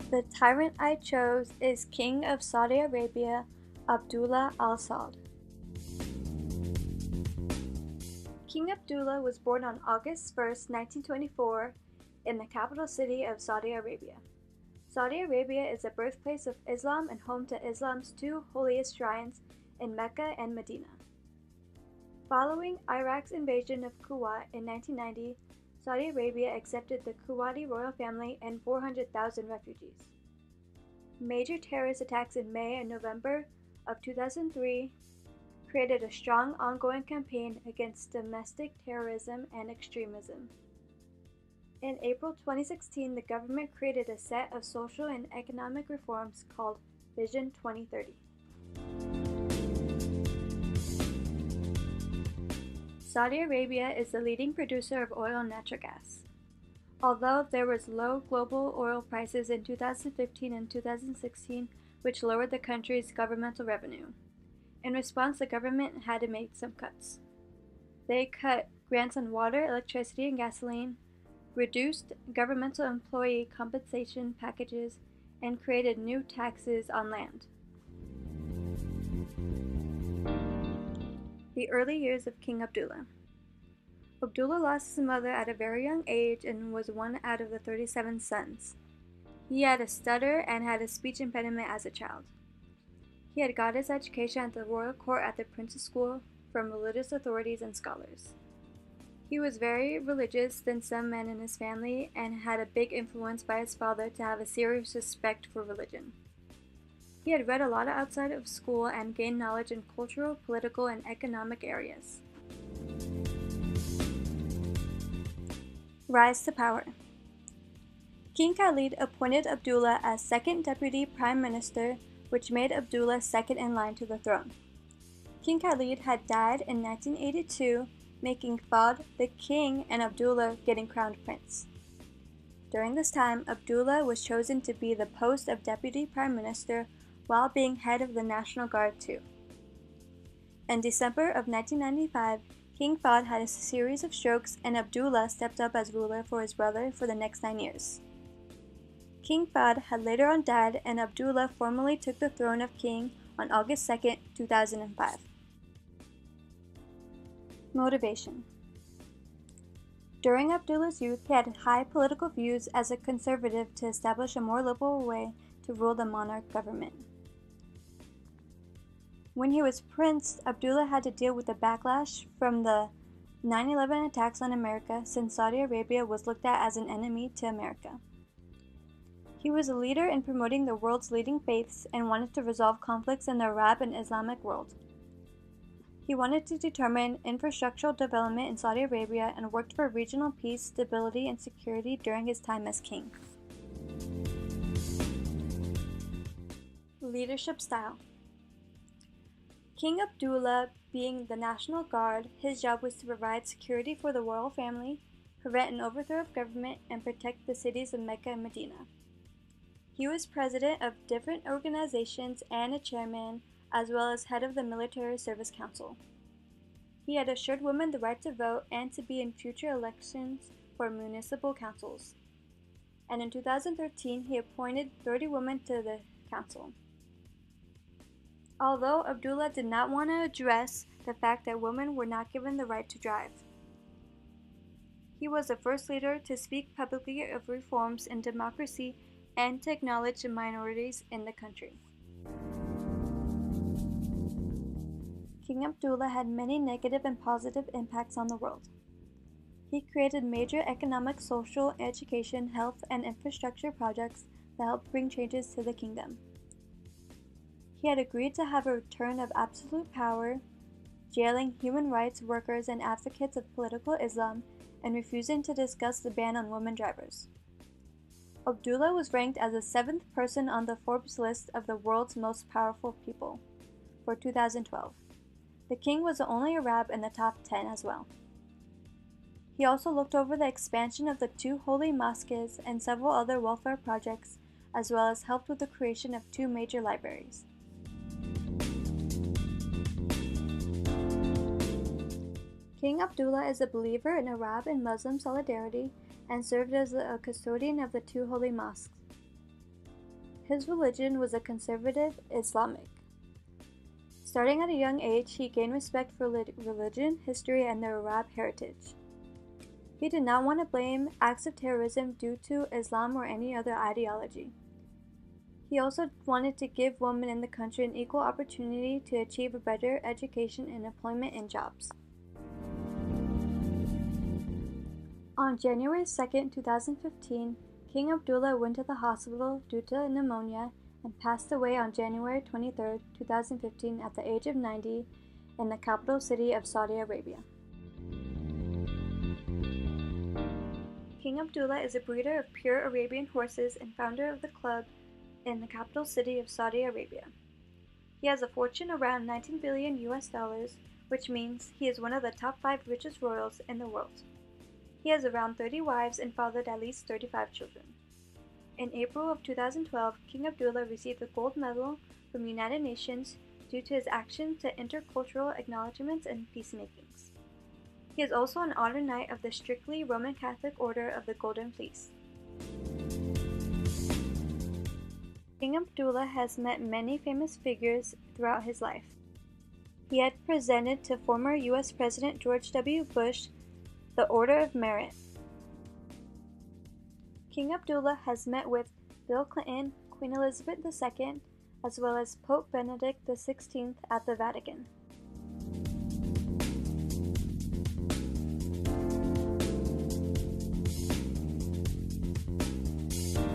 The tyrant I chose is King of Saudi Arabia, Abdullah al-Saud. King Abdullah was born on August 1st, 1924, in the capital city of Saudi Arabia. Saudi Arabia is the birthplace of Islam and home to Islam's two holiest shrines in Mecca and Medina. Following Iraq's invasion of Kuwait in 1990, Saudi Arabia accepted the Kuwaiti royal family and 400,000 refugees. Major terrorist attacks in May and November of 2003 created a strong ongoing campaign against domestic terrorism and extremism. In April 2016, the government created a set of social and economic reforms called Vision 2030. Saudi Arabia is the leading producer of oil and natural gas. Although there was low global oil prices in 2015 and 2016, which lowered the country's governmental revenue. In response, the government had to make some cuts. They cut grants on water, electricity, and gasoline, reduced governmental employee compensation packages, and created new taxes on land. The early years of King Abdullah. Abdullah lost his mother at a very young age and was one out of the 37 sons. He had a stutter and had a speech impediment as a child. He had got his education at the royal court at the prince's school from religious authorities and scholars. He was very religious than some men in his family and had a big influence by his father to have a serious respect for religion. He had read a lot outside of school and gained knowledge in cultural, political, and economic areas. Rise to power. King Khalid appointed Abdullah as second deputy prime minister, which made Abdullah second in line to the throne. King Khalid had died in 1982, making Fahd the king and Abdullah getting crowned prince. During this time, Abdullah was chosen to be the post of deputy prime minister while being head of the National Guard too. In December of 1995, King Fahd had a series of strokes and Abdullah stepped up as ruler for his brother for the next 9 years. King Fahd had later on died and Abdullah formally took the throne of king on August 2, 2005. Motivation. During Abdullah's youth, he had high political views as a conservative to establish a more liberal way to rule the monarch government. When he was prince, Abdullah had to deal with the backlash from the 9/11 attacks on America since Saudi Arabia was looked at as an enemy to America. He was a leader in promoting the world's leading faiths and wanted to resolve conflicts in the Arab and Islamic world. He wanted to determine infrastructural development in Saudi Arabia and worked for regional peace, stability, and security during his time as king. Leadership style. King Abdullah, being the National Guard, his job was to provide security for the royal family, prevent an overthrow of government, and protect the cities of Mecca and Medina. He was president of different organizations and a chairman, as well as head of the Military Service Council. He had assured women the right to vote and to be in future elections for municipal councils. And in 2013, he appointed 30 women to the council. Although Abdullah did not want to address the fact that women were not given the right to drive. He was the first leader to speak publicly of reforms in democracy and to acknowledge the minorities in the country. King Abdullah had many negative and positive impacts on the world. He created major economic, social, education, health, and infrastructure projects that helped bring changes to the kingdom. He had agreed to have a return of absolute power, jailing human rights workers and advocates of political Islam, and refusing to discuss the ban on women drivers. Abdullah was ranked as the 7th person on the Forbes list of the world's most powerful people for 2012. The king was the only Arab in the top 10 as well. He also looked over the expansion of the 2 holy mosques and several other welfare projects, as well as helped with the creation of 2 major libraries. King Abdullah is a believer in Arab and Muslim solidarity and served as a custodian of the 2 holy mosques. His religion was a conservative Islamic. Starting at a young age, he gained respect for religion, history, and the Arab heritage. He did not want to blame acts of terrorism due to Islam or any other ideology. He also wanted to give women in the country an equal opportunity to achieve a better education and employment and jobs. On January 2, 2015, King Abdullah went to the hospital due to pneumonia and passed away on January 23, 2015 at the age of 90 in the capital city of Saudi Arabia. King Abdullah is a breeder of pure Arabian horses and founder of the club in the capital city of Saudi Arabia. He has a fortune around $19 billion, which means he is one of the top 5 richest royals in the world. He has around 30 wives and fathered at least 35 children. In April of 2012, King Abdullah received the gold medal from the United Nations due to his action to intercultural acknowledgements and peacemakings. He is also an Honor Knight of the strictly Roman Catholic Order of the Golden Fleece. King Abdullah has met many famous figures throughout his life. He had presented to former U.S. President George W. Bush the Order of Merit. King Abdullah has met with Bill Clinton, Queen Elizabeth II, as well as Pope Benedict XVI at the Vatican.